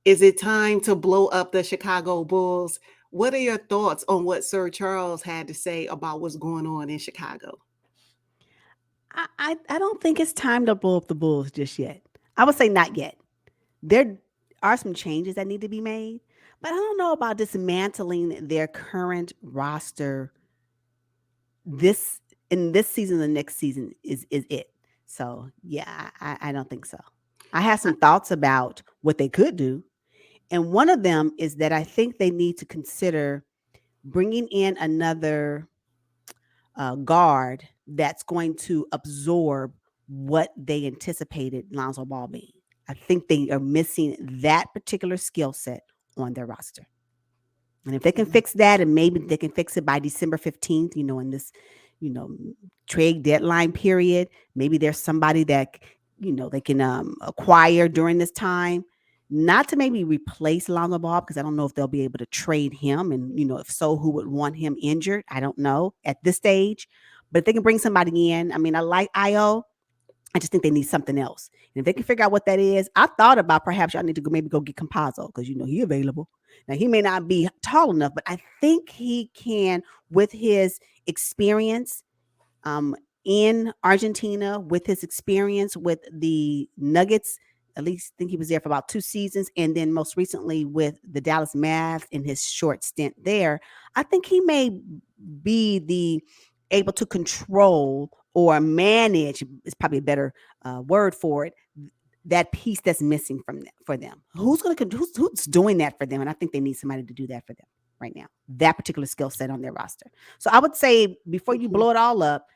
Is it time to blow up the Chicago Bulls? What are your thoughts on what Sir Charles had to say about what's going on in Chicago? I don't think it's time to blow up the Bulls just yet. I would say not yet. There are some changes that need to be made, but I don't know about dismantling their current roster this in this season. The next season is it. So yeah, I don't think so. I have some thoughts about what they could do, and one of them is that I think they need to consider bringing in another guard that's going to absorb what they anticipated Lonzo Ball being. I think they are missing that particular skill set on their roster. And if they can fix that, and maybe they can fix it by December 15th, in this, you know, trade deadline period, maybe there's somebody that, they can acquire during this time, not to maybe replace Lonzo Ball, because I don't know if they'll be able to trade him. And, if so, who would want him injured? I don't know at this stage. But if they can bring somebody in, I mean, I like IO. I just think they need something else. And if they can figure out what that is, I thought about perhaps y'all need to maybe go get Compazzo, because he available. Now he may not be tall enough, but I think he can, with his experience in Argentina, with his experience with the Nuggets. At least I think he was there for about 2 seasons, and then most recently with the Dallas Mavs in his short stint there. I think he may be the able to control or manage, is probably a better word for it, that piece that's missing for them. Who's doing that for them? And I think they need somebody to do that for them right now. That particular skill set on their roster. So I would say before you blow it all up,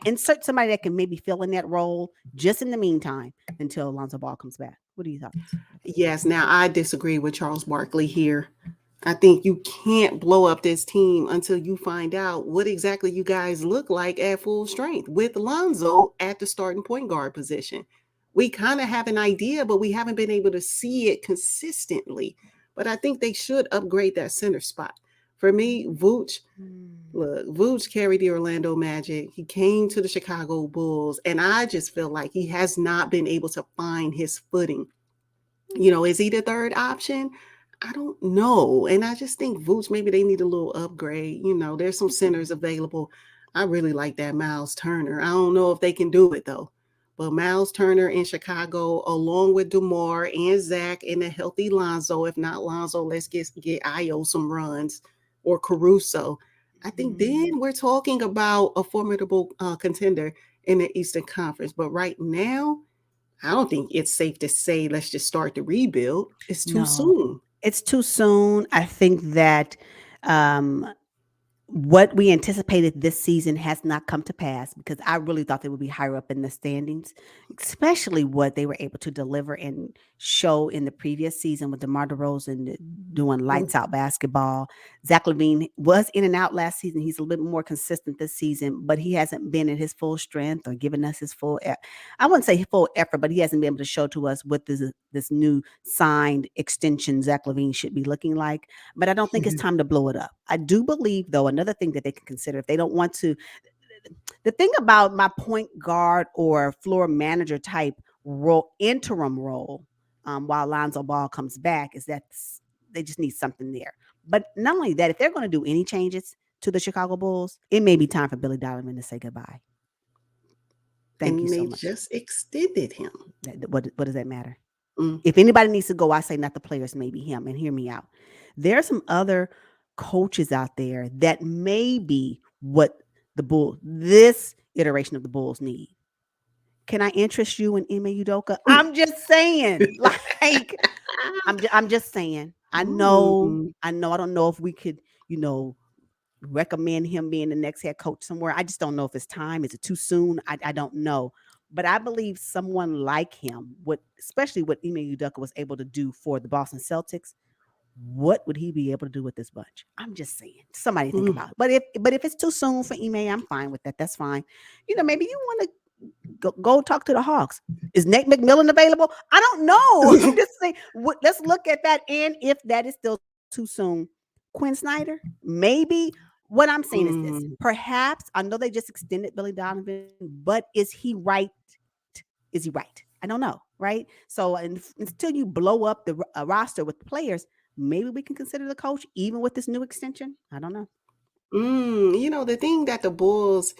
insert somebody that can maybe fill in that role just in the meantime until Lonzo Ball comes back. What are your thoughts? Yes, now I disagree with Charles Barkley here. I think you can't blow up this team until you find out what exactly you guys look like at full strength with Lonzo at the starting point guard position. We kind of have an idea, but we haven't been able to see it consistently. But I think they should upgrade that center spot. For me, Vooch, look, Vooch carried the Orlando Magic. He came to the Chicago Bulls, and I just feel like he has not been able to find his footing. Is he the third option? I don't know. And I just think Vooch, maybe they need a little upgrade. There's some centers available. I really like that Miles Turner. I don't know if they can do it though. But Miles Turner in Chicago, along with DeMar and Zach and a healthy Lonzo. If not Lonzo, let's get Io some runs or Caruso. I think then we're talking about a formidable contender in the Eastern Conference. But right now, I don't think it's safe to say let's just start the rebuild. It's too No, soon. it's too soon. I think that um, what we anticipated this season has not come to pass, because I really thought they would be higher up in the standings, especially what they were able to deliver and show in the previous season with DeMar DeRozan doing lights out basketball. Zach Lavine was in and out last season. He's a little bit more consistent this season, but he hasn't been at his full strength or given us his full, I wouldn't say full effort, but he hasn't been able to show to us what this new signed extension Zach Lavine should be looking like. But I don't think it's time to blow it up. I do believe, though, another thing that they can consider if they don't want to. The thing about my point guard or floor manager type role, interim role, while Lonzo Ball comes back, is that they just need something there. But not only that, if they're going to do any changes to the Chicago Bulls, it may be time for Billy Donovan to say goodbye. Thank you And so they much. just extended him. What does that matter? Mm. If anybody needs to go, I say not the players, maybe him. And hear me out. There are some other coaches out there that may be what this iteration of the Bulls need. Can I interest you in Ime Udoka? I'm just saying, like, I'm just saying. Mm. I know. I don't know if we could, you know, recommend him being the next head coach somewhere. I just don't know if it's time. Is it too soon? I don't know. But I believe someone like him, especially what Ime Udoka was able to do for the Boston Celtics, what would he be able to do with this bunch? I'm just saying. Somebody think Mm. about it. But if it's too soon for Ime, I'm fine with that. That's fine. Maybe you want to go talk to the Hawks. Is Nate McMillan available? I don't know. I'm just saying. Let's look at that. And if that is still too soon, Quinn Snyder, maybe. What I'm saying is this: Mm. perhaps I know they just extended Billy Donovan, but is he right? Is he right? I don't know, right? So until you blow up the roster with the players, maybe we can consider the coach even with this new extension. I don't know. The thing that the Bulls,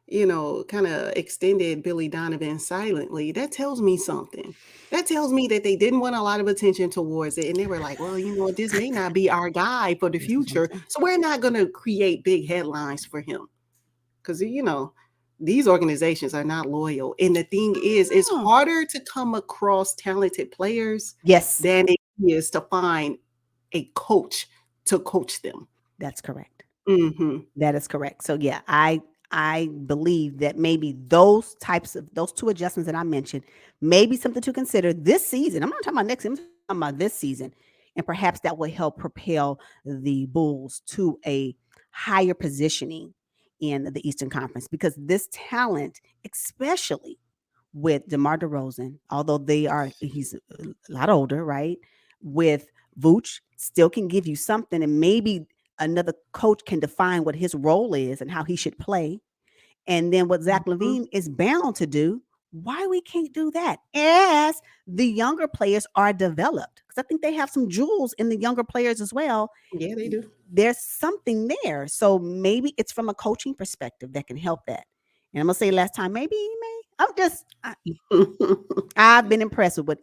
kind of extended Billy Donovan silently, that tells me something. That tells me that they didn't want a lot of attention towards it. And they were like, well, this may not be our guy for the This is what I'm future. saying. So we're not going to create big headlines for him. Because, these organizations are not loyal. And the thing is, it's Oh, harder to come across talented players yes, than it is to find a coach to coach them. that's correct. Hmm. That is correct. So yeah, I believe that maybe those two adjustments that I mentioned may be something to consider this season. I'm not talking about next season, I'm talking about this season. And perhaps that will help propel the Bulls to a higher positioning in the Eastern Conference because this talent, especially with DeMar DeRozan, although he's a lot older, right? With Vooch, still can give you something, and maybe another coach can define what his role is and how he should play. And then what Zach Mhm. Lavine is bound to do, why we can't do that as the younger players are developed? Because I think they have some jewels in the younger players as well. Yeah, they do. There's something there. So maybe it's from a coaching perspective that can help that. And I'm gonna say last time, maybe he may. I've been impressed with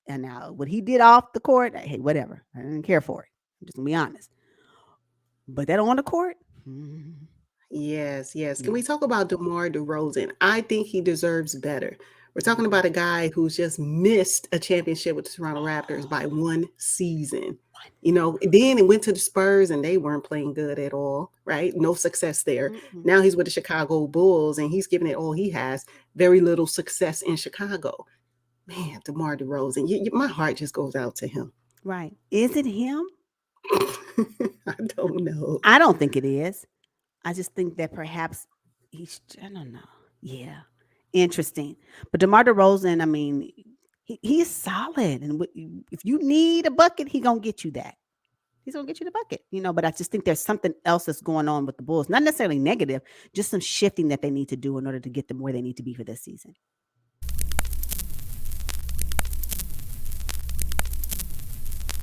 and now what he did off the court. Hey, whatever. I didn't care for it. I'm just gonna be honest. But that on the court, Yes, yes. Can no. we talk about DeMar DeRozan? I think he deserves better. We're talking about a guy who's just missed a championship with the Toronto Raptors by one season. Then it went to the Spurs and they weren't playing good at all, right? No success there. Mm-mm. Now he's with the Chicago Bulls and he's giving it all he has. Very little success in Chicago. Man, DeMar DeRozan, my heart just goes out to him. Right. Is it him? I don't know. I don't think it is. I just think that perhaps I don't know. Yeah. Interesting. But DeMar DeRozan, I mean, he's solid. And if you need a bucket, he going to get you that. He's going to get you the bucket, but I just think there's something else that's going on with the Bulls. Not necessarily negative, just some shifting that they need to do in order to get them where they need to be for this season.